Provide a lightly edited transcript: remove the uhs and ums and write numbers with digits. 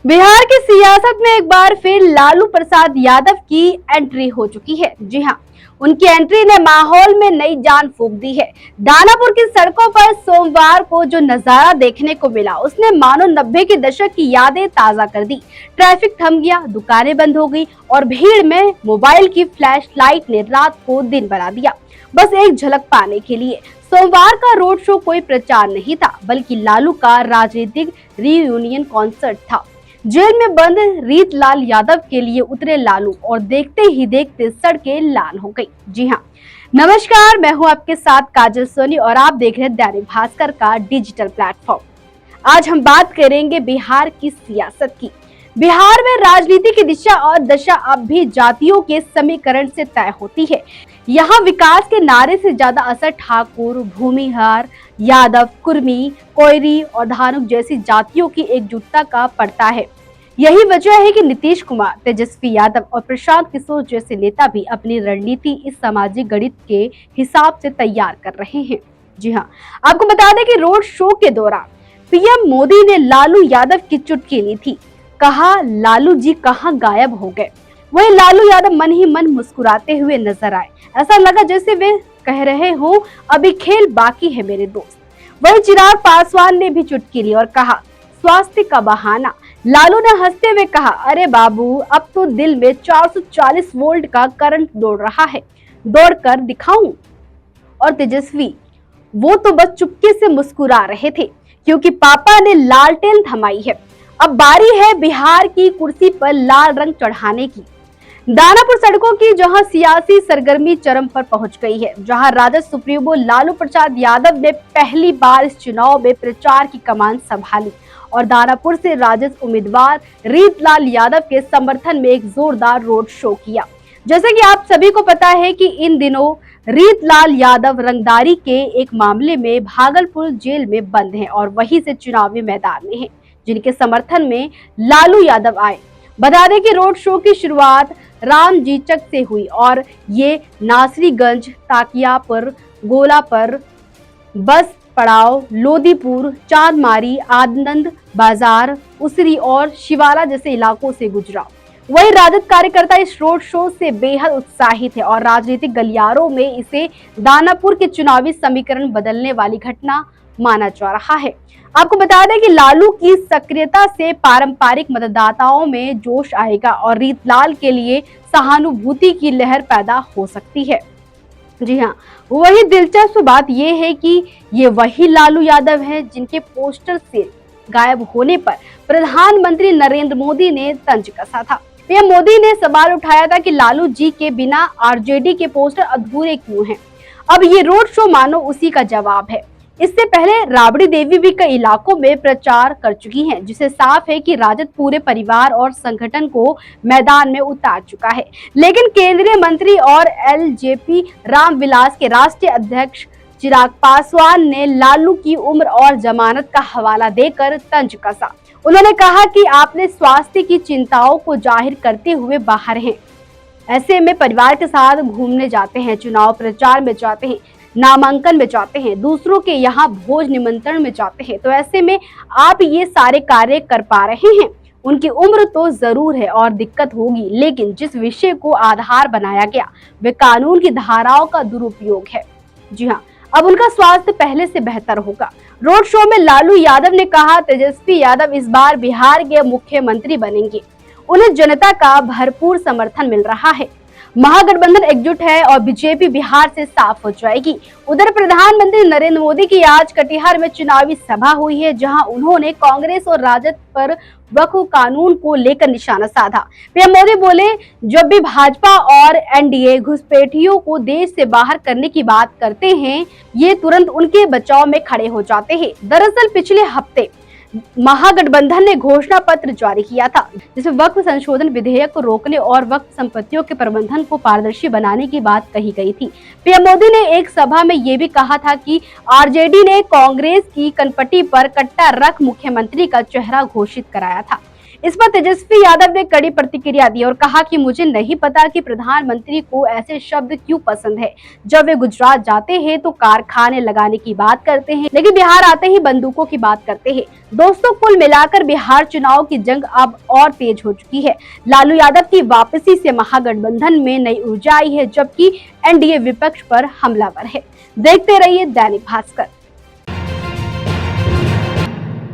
बिहार की सियासत में एक बार फिर लालू प्रसाद यादव की एंट्री हो चुकी है। जी हां, उनकी एंट्री ने माहौल में नई जान फूंक दी है। दानापुर की सड़कों पर सोमवार को जो नजारा देखने को मिला, उसने मानो 90 के दशक की यादें ताजा कर दी। ट्रैफिक थम गया, दुकानें बंद हो गई और भीड़ में मोबाइल की फ्लैश लाइट ने रात को दिन बना दिया, बस एक झलक पाने के लिए। सोमवार का रोड शो कोई प्रचार नहीं था, बल्कि लालू का राजनीतिक रीयूनियन कॉन्सर्ट था। जेल में बंद रीतलाल यादव के लिए उतरे लालू और देखते ही देखते सड़कें लाल हो गई। जी हाँ, नमस्कार, मैं हूँ आपके साथ काजल सोनी और आप देख रहे हैं दैनिक भास्कर का डिजिटल प्लेटफॉर्म। आज हम बात करेंगे बिहार की सियासत की। बिहार में राजनीति की दिशा और दशा अब भी जातियों के समीकरण से तय होती है। यहाँ विकास के नारे से ज्यादा असर ठाकुर, भूमिहार, यादव, कुर्मी, कोयरी और धानुक जैसी जातियों की एकजुटता का पड़ता है। यही वजह है कि नीतीश कुमार, तेजस्वी यादव और प्रशांत किशोर जैसे नेता भी अपनी रणनीति इस सामाजिक गणित के हिसाब से तैयार कर रहे हैं। जी हाँ, आपको बता दें कि रोड शो के दौरान पीएम मोदी ने लालू यादव की चुटकी ली थी। कहा, लालू जी कहाँ गायब हो गए। वही लालू यादव मन ही मन मुस्कुराते हुए नजर आए। ऐसा लगा जैसे वे कह रहे हो, अभी खेल बाकी है मेरे दोस्त। वही चिराग पासवान ने भी चुटकी ली और कहा, स्वास्थ्य का बहाना। लालू ने हंसते हुए कहा, अरे बाबू, अब तो दिल में 440 वोल्ट का करंट दौड़ रहा है, दौड़ कर दिखाऊं। और तेजस्वी, वो तो बस चुपके से मुस्कुरा रहे थे, क्योंकि पापा ने लालटेन थमाई है। अब बारी है बिहार की कुर्सी पर लाल रंग चढ़ाने की। दानापुर सड़कों की जहां सियासी सरगर्मी चरम पर पहुंच गई है, जहां राजद सुप्रीमो लालू प्रसाद यादव ने पहली बार इस चुनाव में प्रचार की कमान संभाली और दानापुर से राजद उम्मीदवार रीतलाल यादव के समर्थन में एक जोरदार रोड शो किया। जैसे कि आप सभी को पता है कि इन दिनों रीतलाल यादव रंगदारी के एक मामले में भागलपुर जेल में बंद हैं और वहीं से चुनावी मैदान में हैं, जिनके समर्थन में लालू यादव आए। बता दें कि रोड शो की शुरुआत रामजीचक से हुई और ये नासरीगंज, ताकियापुर, गोलापर, बस पड़ाव, लोदीपुर, चांदमारी, आनंद बाजार, उसरी और शिवाला जैसे इलाकों से गुजरा। वही राजद कार्यकर्ता इस रोड शो से बेहद उत्साहित है और राजनीतिक गलियारों में इसे दानापुर के चुनावी समीकरण बदलने वाली घटना माना जा रहा है। आपको बता दें कि लालू की सक्रियता से पारंपरिक मतदाताओं में जोश आएगा और रीतलाल के लिए सहानुभूति की लहर पैदा हो सकती है। जी हाँ, वही दिलचस्प बात यह है कि ये वही लालू यादव है जिनके पोस्टर से गायब होने पर प्रधानमंत्री नरेंद्र मोदी ने तंज कसा था। पीएम मोदी ने सवाल उठाया था कि लालू जी के बिना आरजेडी के पोस्टर अधूरे क्यों हैं। अब ये रोड शो मानो उसी का जवाब है। इससे पहले राबड़ी देवी भी कई इलाकों में प्रचार कर चुकी हैं, जिससे साफ है कि राजद पूरे परिवार और संगठन को मैदान में उतार चुका है। लेकिन केंद्रीय मंत्री और एलजेपी रामविलास के राष्ट्रीय अध्यक्ष चिराग पासवान ने लालू की उम्र और जमानत का हवाला देकर तंज कसा। उन्होंने कहा कि आपने स्वास्थ्य की चिंताओं को जाहिर करते हुए बाहर हैं। ऐसे में परिवार के साथ घूमने जाते हैं, चुनाव प्रचार में जाते हैं, नामांकन में जाते हैं, दूसरों के यहाँ भोज निमंत्रण में जाते हैं, तो ऐसे में आप ये सारे कार्य कर पा रहे हैं। उनकी उम्र तो जरूर है और दिक्कत होगी, लेकिन जिस विषय को आधार बनाया गया वे कानून की धाराओं का दुरुपयोग है। जी हाँ, अब उनका स्वास्थ्य पहले से बेहतर होगा। रोड शो में लालू यादव ने कहा, तेजस्वी यादव इस बार बिहार के मुख्यमंत्री बनेंगे। उन्हें जनता का भरपूर समर्थन मिल रहा है। महागठबंधन एकजुट है और बीजेपी बिहार से साफ हो जाएगी। उधर प्रधानमंत्री नरेंद्र मोदी की आज कटिहार में चुनावी सभा हुई है, जहां उन्होंने कांग्रेस और राजद पर वक्फ कानून को लेकर निशाना साधा। पीएम मोदी बोले, जब भी भाजपा और एनडीए घुसपैठियों को देश से बाहर करने की बात करते हैं, ये तुरंत उनके बचाव में खड़े हो जाते हैं। दरअसल पिछले हफ्ते महागठबंधन ने घोषणा पत्र जारी किया था, जिसमें वक्फ संशोधन विधेयक को रोकने और वक्फ संपत्तियों के प्रबंधन को पारदर्शी बनाने की बात कही गई थी। पीएम मोदी ने एक सभा में ये भी कहा था कि आरजेडी ने कांग्रेस की कनपट्टी पर कट्टा रख मुख्यमंत्री का चेहरा घोषित कराया था। इस पर तेजस्वी यादव ने कड़ी प्रतिक्रिया दी और कहा कि मुझे नहीं पता कि प्रधानमंत्री को ऐसे शब्द क्यों पसंद है। जब वे गुजरात जाते हैं तो कारखाने लगाने की बात करते हैं, लेकिन बिहार आते ही बंदूकों की बात करते हैं। दोस्तों, कुल मिलाकर बिहार चुनाव की जंग अब और तेज हो चुकी है। लालू यादव की वापसी से महागठबंधन में नई ऊर्जा आई है, जबकि एनडीए विपक्ष पर हमलावर है। देखते रहिए दैनिक भास्कर।